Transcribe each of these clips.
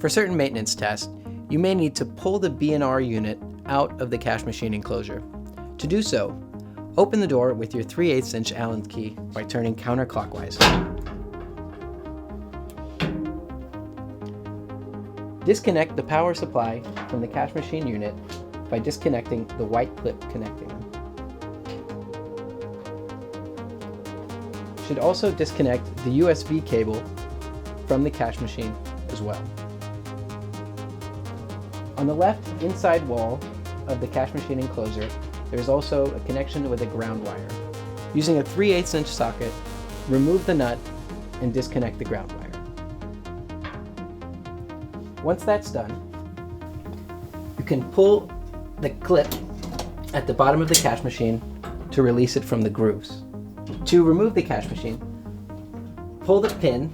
For certain maintenance tests, you may need to pull the BNR unit out of the cash machine enclosure. To do so, open the door with your 3/8" Allen key by turning counterclockwise. Disconnect the power supply from the cash machine unit by disconnecting the white clip connecting them. Should also disconnect the USB cable from the cash machine as well. On the left inside wall of the cash machine enclosure, there is also a connection with a ground wire. Using a 3/8" socket, remove the nut and disconnect the ground wire. Once that's done, you can pull the clip at the bottom of the cash machine to release it from the grooves. To remove the cash machine, pull the pin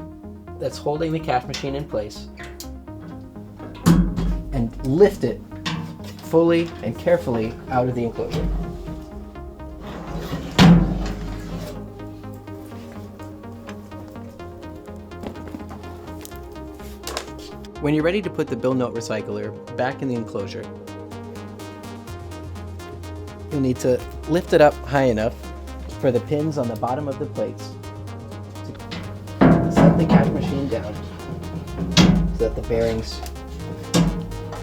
that's holding the cash machine in place and lift it fully and carefully out of the enclosure. When you're ready to put the bill note recycler back in the enclosure, you'll need to lift it up high enough for the pins on the bottom of the plates to set the cash machine down so that the bearings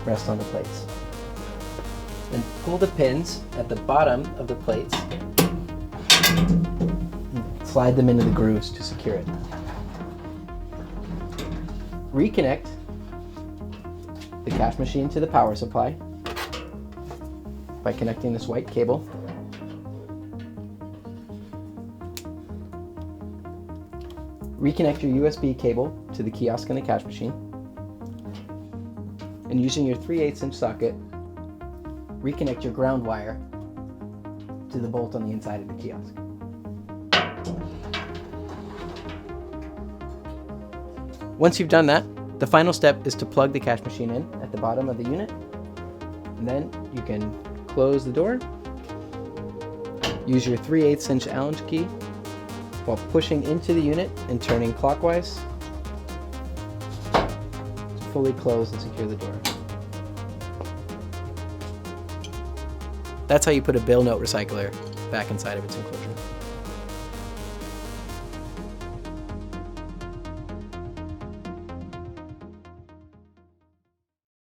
rest on the plates. Then pull the pins at the bottom of the plates and slide them into the grooves to secure it. Reconnect the cash machine to the power supply by connecting this white cable. Reconnect your USB cable to the kiosk and the cash machine. And using your 3/8" socket, reconnect your ground wire to the bolt on the inside of the kiosk. Once you've done that, the final step is to plug the cash machine in at the bottom of the unit, and then you can close the door, use your 3/8" Allen key while pushing into the unit and turning clockwise to fully close and secure the door. That's how you put a bill note recycler back inside of its enclosure.